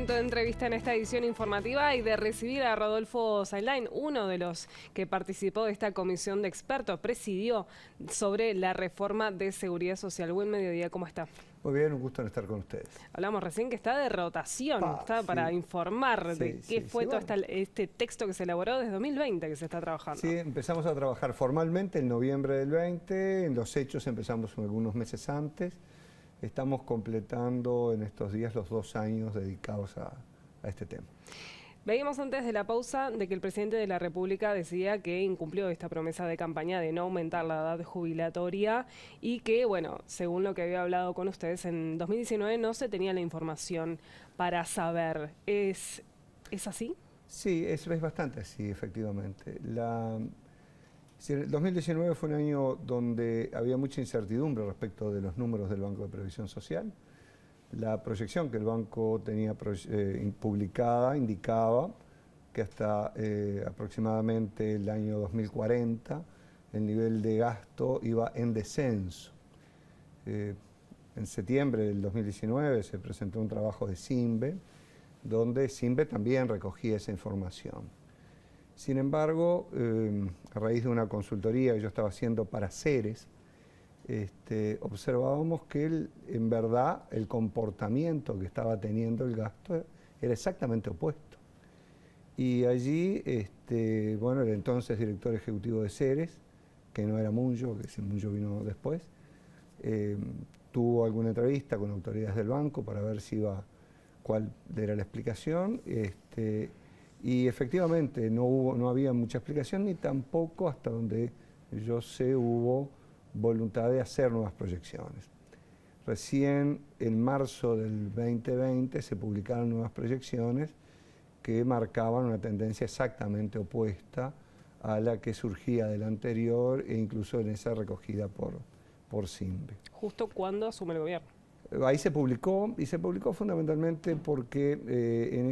momento de entrevista en esta edición informativa y de recibir a Rodolfo Sainlain, uno de los que participó de esta comisión de expertos, presidió sobre la reforma de seguridad social. Buen mediodía, ¿cómo está? Muy bien, un gusto en estar con ustedes. Hablamos recién que está de rotación, está Sí. para informar de qué fue todo bueno. este texto que se elaboró desde 2020 que se está trabajando. Sí, empezamos a trabajar formalmente en noviembre del 20, en los hechos empezamos algunos meses antes. Estamos completando en estos días los 2 años dedicados a este tema. Veíamos antes de la pausa de que el presidente de la República decía que incumplió esta promesa de campaña de no aumentar la edad jubilatoria y que, bueno, según lo que había hablado con ustedes, en 2019 no se tenía la información para saber. ¿Es así? Sí, es bastante así, efectivamente. El 2019 fue un año donde había mucha incertidumbre respecto de los números del Banco de Previsión Social. La proyección que el banco tenía publicada indicaba que hasta aproximadamente el año 2040 el nivel de gasto iba en descenso. En septiembre del 2019 se presentó un trabajo de CINVE, donde CINVE también recogía esa información. Sin embargo, a raíz de una consultoría que yo estaba haciendo para Ceres, observábamos que en verdad el comportamiento que estaba teniendo el gasto era exactamente opuesto. Y allí, bueno, el entonces director ejecutivo de Ceres, que no era Munjo, que ese Munjo vino después, tuvo alguna entrevista con autoridades del banco para ver cuál era la explicación, y efectivamente no había mucha explicación, ni tampoco, hasta donde yo sé, hubo voluntad de hacer nuevas proyecciones. Recién en marzo del 2020 se publicaron nuevas proyecciones que marcaban una tendencia exactamente opuesta a la que surgía del anterior e incluso en esa recogida por CINVE. ¿Justo cuándo asume el gobierno? Ahí se publicó, y se publicó fundamentalmente porque en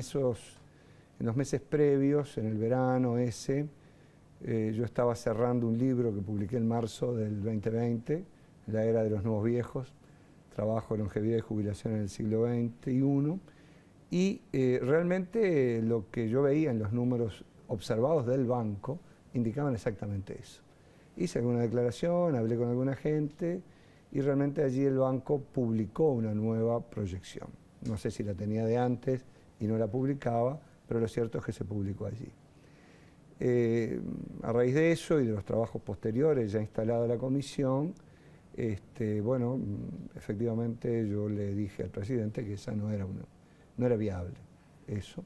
los meses previos, en el verano yo estaba cerrando un libro que publiqué en marzo del 2020, La Era de los Nuevos Viejos, Trabajo, Longevidad y Jubilación en el siglo XXI, y realmente lo que yo veía en los números observados del banco indicaban exactamente eso. Hice alguna declaración, hablé con alguna gente, y realmente allí el banco publicó una nueva proyección. No sé si la tenía de antes y no la publicaba, pero lo cierto es que se publicó allí. A raíz de eso y de los trabajos posteriores, ya instalada la comisión, bueno, efectivamente yo le dije al presidente que esa no era viable, eso.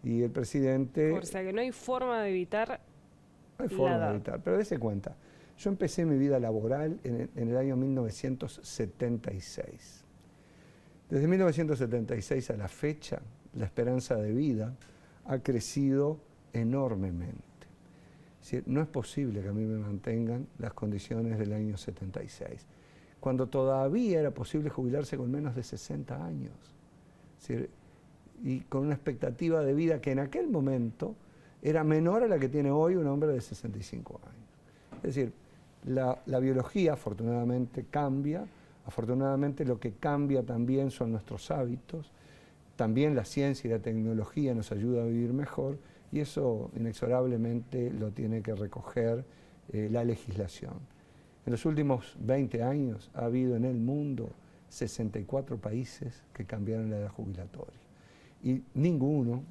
Y el presidente... O sea que no hay forma de evitar. No hay forma de evitar, pero dése cuenta. Yo empecé mi vida laboral en el año 1976. Desde 1976 a la fecha, la esperanza de vida ha crecido enormemente. Es decir, no es posible que a mí me mantengan las condiciones del año 76, cuando todavía era posible jubilarse con menos de 60 años. Es decir, y con una expectativa de vida que en aquel momento era menor a la que tiene hoy un hombre de 65 años. Es decir, la biología afortunadamente cambia, afortunadamente lo que cambia también son nuestros hábitos, también la ciencia y la tecnología nos ayuda a vivir mejor, y eso inexorablemente lo tiene que recoger la legislación. En los últimos 20 años ha habido en el mundo 64 países que cambiaron la edad jubilatoria, y ninguno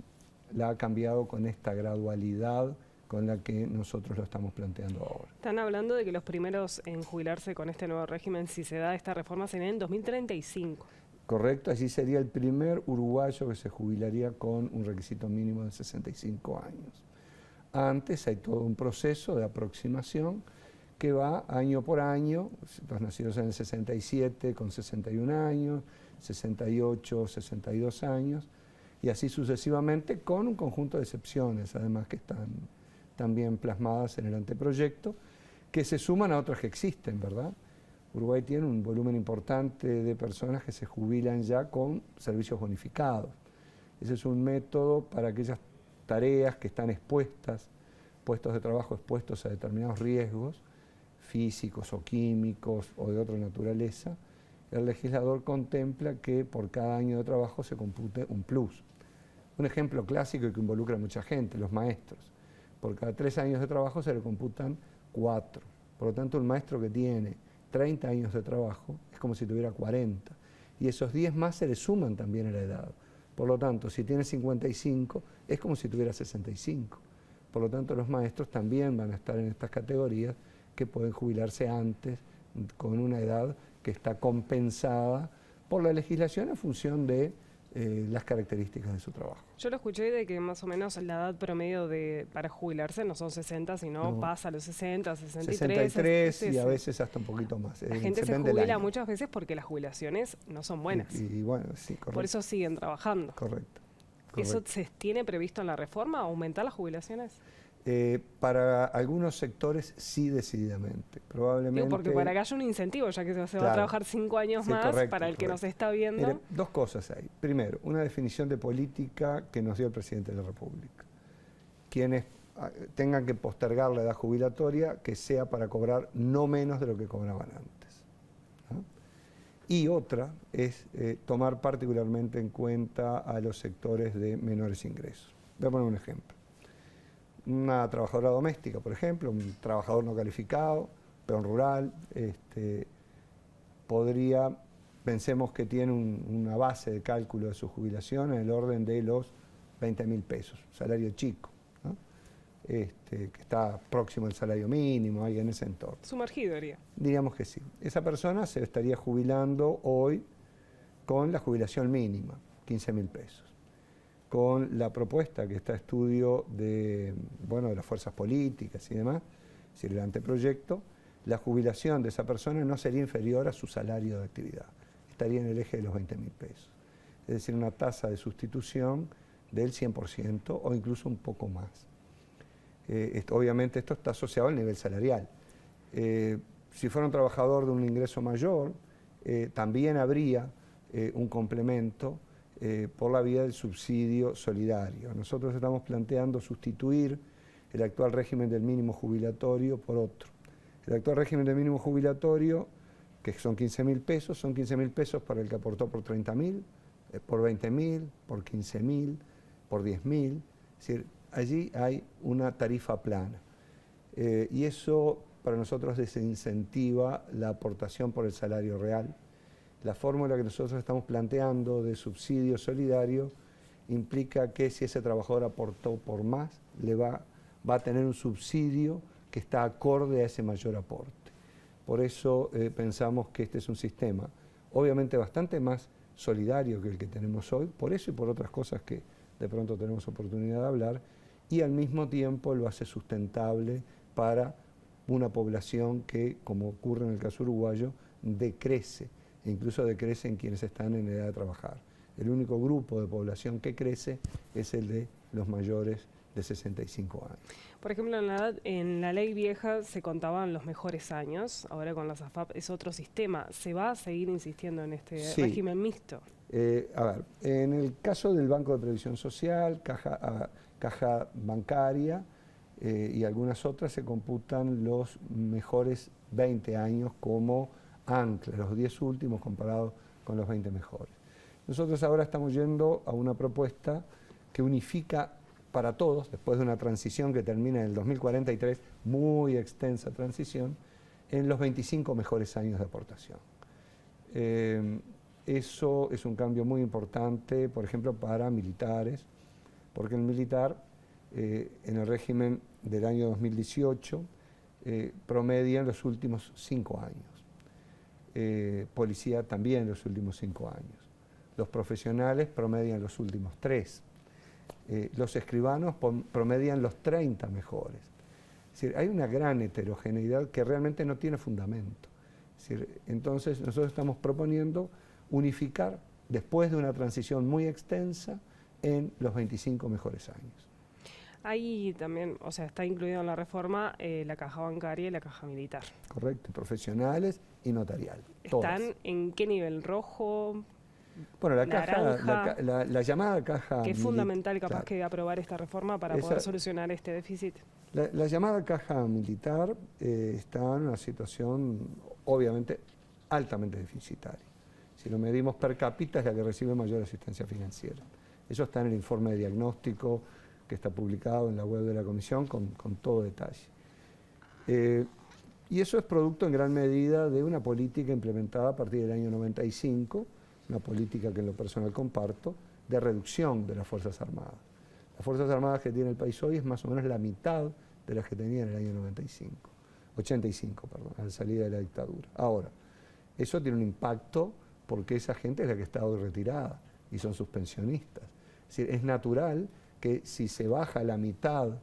la ha cambiado con esta gradualidad con la que nosotros lo estamos planteando ahora. Están hablando de que los primeros en jubilarse con este nuevo régimen, si se da esta reforma, serían en 2035. Correcto, allí sería el primer uruguayo que se jubilaría con un requisito mínimo de 65 años. Antes hay todo un proceso de aproximación que va año por año, los nacidos en el 67 con 61 años, 68, 62 años, y así sucesivamente, con un conjunto de excepciones, además que están también plasmadas en el anteproyecto, que se suman a otras que existen, ¿verdad? Uruguay tiene un volumen importante de personas que se jubilan ya con servicios bonificados. Ese es un método para aquellas tareas que están expuestas, puestos de trabajo expuestos a determinados riesgos físicos o químicos o de otra naturaleza. El legislador contempla que por cada año de trabajo se compute un plus. Un ejemplo clásico y que involucra a mucha gente, los maestros. Por cada 3 años de trabajo se le computan 4. Por lo tanto, un maestro que tiene 30 años de trabajo es como si tuviera 40. Y esos 10 más se le suman también a la edad. Por lo tanto, si tiene 55, es como si tuviera 65. Por lo tanto, los maestros también van a estar en estas categorías que pueden jubilarse antes, con una edad que está compensada por la legislación en función de las características de su trabajo. Yo lo escuché de que más o menos la edad promedio para jubilarse no son 60, sino pasa a los 60, 63. 63 y a veces hasta un poquito más. La gente se jubila muchas veces porque las jubilaciones no son buenas. Y bueno, sí, correcto. Por eso siguen trabajando. Correcto. ¿Eso se tiene previsto en la reforma, aumentar las jubilaciones? Para algunos sectores sí, decididamente. Probablemente. Porque para que haya un incentivo, ya que se va a trabajar 5 años más, correcto, para el que nos está viendo. Mire, 2 cosas hay. Primero, una definición de política que nos dio el presidente de la República. Quienes tengan que postergar la edad jubilatoria, que sea para cobrar no menos de lo que cobraban antes, ¿no? Y otra es tomar particularmente en cuenta a los sectores de menores ingresos. Voy a poner un ejemplo. Una trabajadora doméstica, por ejemplo, un trabajador no calificado, peón rural, pensemos que tiene una base de cálculo de su jubilación en el orden de los 20.000 pesos, salario chico, ¿no? Que está próximo al salario mínimo, alguien en ese entorno. Sumergido, diría. Diríamos que sí. Esa persona se estaría jubilando hoy con la jubilación mínima, 15.000 pesos. Con la propuesta que está a estudio de las fuerzas políticas y demás, es decir, el anteproyecto, la jubilación de esa persona no sería inferior a su salario de actividad, estaría en el eje de los 20.000 pesos. Es decir, una tasa de sustitución del 100% o incluso un poco más. Obviamente esto está asociado al nivel salarial. Si fuera un trabajador de un ingreso mayor, también habría un complemento por la vía del subsidio solidario. Nosotros estamos planteando sustituir el actual régimen del mínimo jubilatorio por otro. El actual régimen del mínimo jubilatorio, que son 15.000 pesos, son 15.000 pesos para el que aportó por 30.000, por 20.000, por 15.000, por 10.000. Es decir, allí hay una tarifa plana. Y eso para nosotros desincentiva la aportación por el salario real. La fórmula que nosotros estamos planteando de subsidio solidario implica que si ese trabajador aportó por más, va a tener un subsidio que está acorde a ese mayor aporte. Por eso pensamos que este es un sistema obviamente bastante más solidario que el que tenemos hoy, por eso y por otras cosas que de pronto tenemos oportunidad de hablar, y al mismo tiempo lo hace sustentable para una población que, como ocurre en el caso uruguayo, decrece. E incluso decrecen quienes están en edad de trabajar. El único grupo de población que crece es el de los mayores de 65 años. Por ejemplo, en la ley vieja se contaban los mejores años, ahora con las AFAP es otro sistema. ¿Se va a seguir insistiendo en este régimen mixto? A ver, en el caso del Banco de Previsión Social, caja bancaria y algunas otras, se computan los mejores 20 años como ancla, los 10 últimos comparados con los 20 mejores. Nosotros ahora estamos yendo a una propuesta que unifica para todos, después de una transición que termina en el 2043, muy extensa transición, en los 25 mejores años de aportación. Eso es un cambio muy importante, por ejemplo, para militares, porque el militar, en el régimen del año 2018, promedia en los últimos 5 años. Policía también en los últimos 5 años. Los profesionales promedian los últimos 3. Los escribanos promedian los 30 mejores. Es decir, hay una gran heterogeneidad que realmente no tiene fundamento. Es decir, entonces nosotros estamos proponiendo unificar después de una transición muy extensa en los 25 mejores años. Ahí también, o sea, está incluido en la reforma la caja bancaria y la caja militar. Correcto, profesionales y notarial. ¿Están todas. En qué nivel? ¿Rojo? Bueno, naranja, la llamada caja... Que es fundamental capaz que aprobar esta reforma para poder solucionar este déficit. La llamada caja militar está en una situación obviamente altamente deficitaria. Si lo medimos per cápita es la que recibe mayor asistencia financiera. Eso está en el informe de diagnóstico que está publicado en la web de la Comisión con todo detalle. Y eso es producto en gran medida de una política implementada a partir del año 95, una política que en lo personal comparto, de reducción de las Fuerzas Armadas. Las Fuerzas Armadas que tiene el país hoy es más o menos la mitad de las que tenía en el año 85, a la salida de la dictadura. Ahora, eso tiene un impacto porque esa gente es la que está hoy retirada y son sus pensionistas. Es decir, es natural que si se baja a la mitad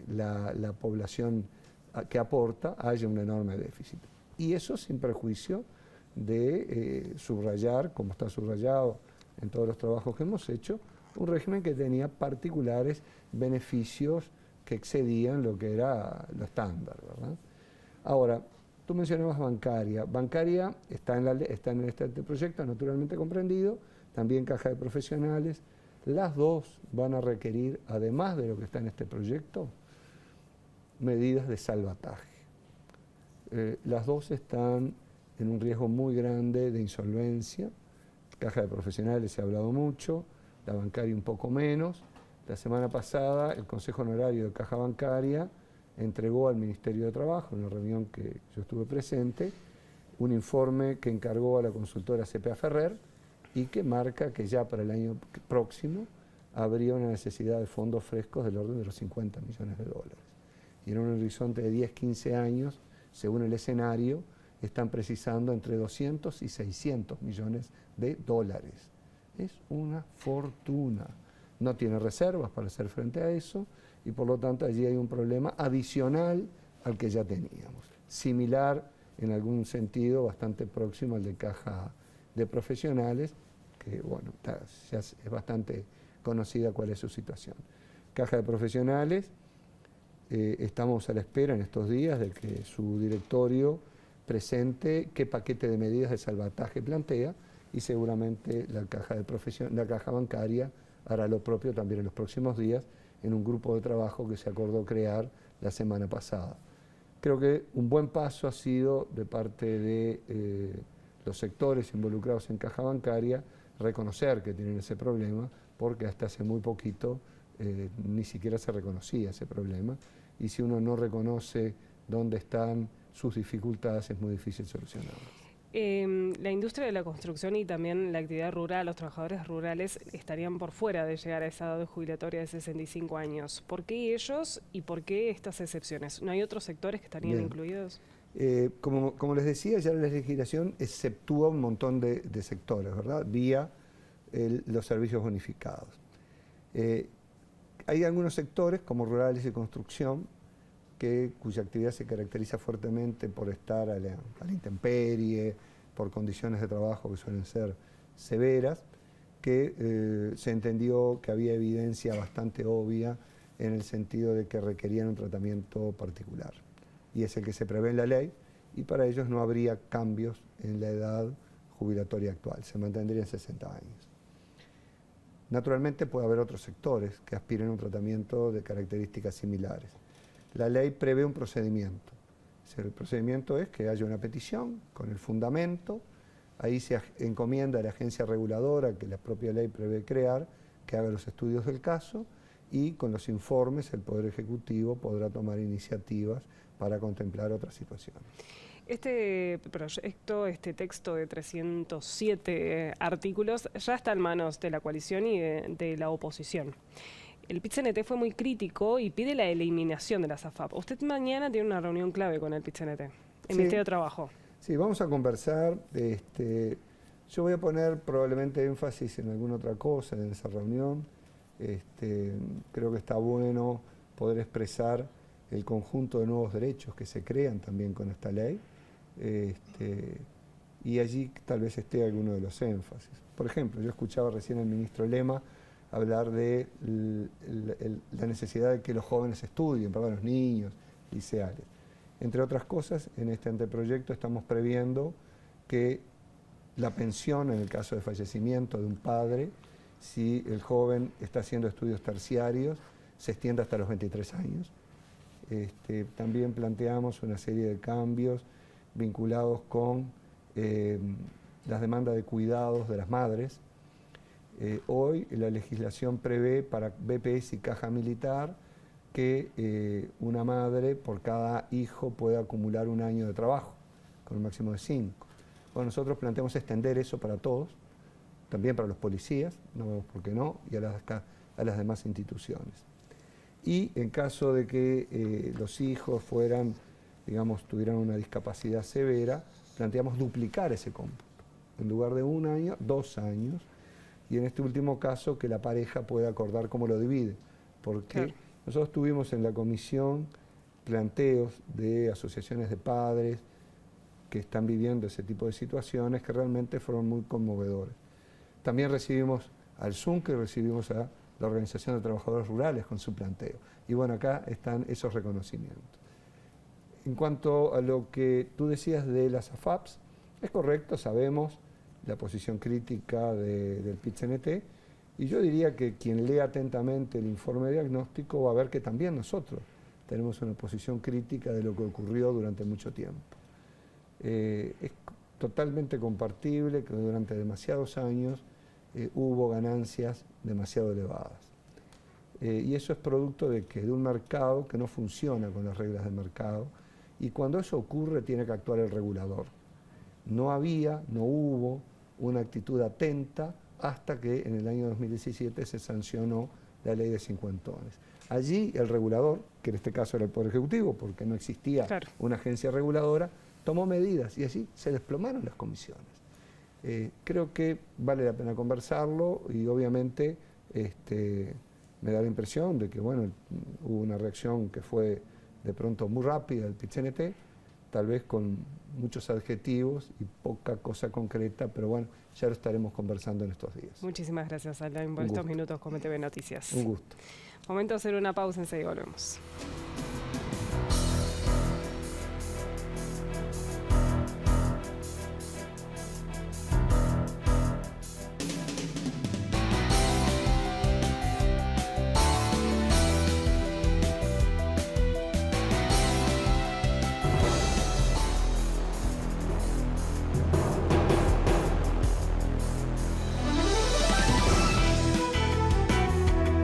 la población que aporta, haya un enorme déficit. Y eso sin perjuicio de subrayar, como está subrayado en todos los trabajos que hemos hecho, un régimen que tenía particulares beneficios que excedían lo que era lo estándar, ¿verdad? Ahora, tú mencionabas bancaria. Bancaria está en este proyecto, naturalmente comprendido, también caja de profesionales. Las dos van a requerir, además de lo que está en este proyecto, medidas de salvataje. Las dos están en un riesgo muy grande de insolvencia. Caja de profesionales se ha hablado mucho, la bancaria un poco menos. La semana pasada el Consejo Honorario de Caja Bancaria entregó al Ministerio de Trabajo, en una reunión que yo estuve presente, un informe que encargó a la consultora CPA Ferrer y que marca que ya para el año próximo habría una necesidad de fondos frescos del orden de los 50 millones de dólares. Y en un horizonte de 10, 15 años, según el escenario, están precisando entre 200 y 600 millones de dólares. Es una fortuna. No tiene reservas para hacer frente a eso y por lo tanto allí hay un problema adicional al que ya teníamos. Similar en algún sentido, bastante próximo al de caja de profesionales, que bueno, ya es bastante conocida cuál es su situación. Caja de profesionales, estamos a la espera en estos días de que su directorio presente qué paquete de medidas de salvataje plantea y seguramente la caja bancaria hará lo propio también en los próximos días en un grupo de trabajo que se acordó crear la semana pasada. Creo que un buen paso ha sido de parte de los sectores involucrados en caja bancaria reconocer que tienen ese problema, porque hasta hace muy poquito ni siquiera se reconocía ese problema, y si uno no reconoce dónde están sus dificultades es muy difícil solucionarlas. La industria de la construcción y también la actividad rural, los trabajadores rurales estarían por fuera de llegar a esa edad jubilatoria de 65 años. ¿Por qué ellos y por qué estas excepciones? ¿No hay otros sectores que estarían incluidos? Como les decía, ya la legislación exceptúa un montón de sectores, ¿verdad? Vía los servicios bonificados. Hay algunos sectores, como rurales y construcción, cuya actividad se caracteriza fuertemente por estar a la intemperie, por condiciones de trabajo que suelen ser severas, que se entendió que había evidencia bastante obvia en el sentido de que requerían un tratamiento particular. Y es el que se prevé en la ley, y para ellos no habría cambios en la edad jubilatoria actual, se mantendría en 60 años. Naturalmente puede haber otros sectores que aspiren a un tratamiento de características similares. La ley prevé un procedimiento. El procedimiento es que haya una petición con el fundamento, ahí se encomienda a la agencia reguladora que la propia ley prevé crear, que haga los estudios del caso, y con los informes el Poder Ejecutivo podrá tomar iniciativas para contemplar otras situaciones. Este proyecto, este texto de 307 artículos, ya está en manos de la coalición y de la oposición. El PIT-CNT fue muy crítico y pide la eliminación de las AFAP. Usted mañana tiene una reunión clave con el PIT-CNT, el Ministerio de Trabajo. Sí, vamos a conversar. Yo voy a poner probablemente énfasis en alguna otra cosa en esa reunión. Creo que está bueno poder expresar el conjunto de nuevos derechos que se crean también con esta ley. Y allí tal vez esté alguno de los énfasis. Por ejemplo, yo escuchaba recién al ministro Lema hablar de la necesidad de que los jóvenes estudien, perdón, los niños, liceales. Entre otras cosas, en este anteproyecto estamos previendo que la pensión, en el caso de fallecimiento de un padre, si el joven está haciendo estudios terciarios, se extienda hasta los 23 años. También planteamos una serie de cambios vinculados con las demandas de cuidados de las madres. Hoy la legislación prevé para BPS y Caja Militar que una madre por cada hijo pueda acumular un año de trabajo, con un máximo de 5. Bueno, nosotros planteamos extender eso para todos, también para los policías, no vemos por qué no, y a las demás instituciones. Y en caso de que los hijos fueran, digamos, tuvieran una discapacidad severa, planteamos duplicar ese cómputo. En lugar de 1 año, 2 años, y en este último caso que la pareja pueda acordar cómo lo divide, porque claro, nosotros tuvimos en la comisión planteos de asociaciones de padres que están viviendo ese tipo de situaciones que realmente fueron muy conmovedores. También recibimos al SUNC y recibimos a la Organización de Trabajadores Rurales con su planteo. Y bueno, acá están esos reconocimientos. En cuanto a lo que tú decías de las AFAPs, es correcto, sabemos la posición crítica del PIT-CNT, y yo diría que quien lea atentamente el informe diagnóstico va a ver que también nosotros tenemos una posición crítica de lo que ocurrió durante mucho tiempo. Es totalmente compartible que durante demasiados años hubo ganancias demasiado elevadas. Y eso es producto de un mercado que no funciona con las reglas del mercado, y cuando eso ocurre tiene que actuar el regulador. No hubo una actitud atenta hasta que en el año 2017 se sancionó la ley de cincuentones. Allí el regulador, que en este caso era el Poder Ejecutivo, porque no existía una agencia reguladora, tomó medidas y así se desplomaron las comisiones. Creo que vale la pena conversarlo y obviamente me da la impresión de que bueno, hubo una reacción que fue de pronto muy rápida del PIT-CNT, tal vez con muchos adjetivos y poca cosa concreta, pero bueno, ya lo estaremos conversando en estos días. Muchísimas gracias, Alain, por estos minutos con BTV Noticias. Un gusto. Momento de hacer una pausa, enseguida volvemos.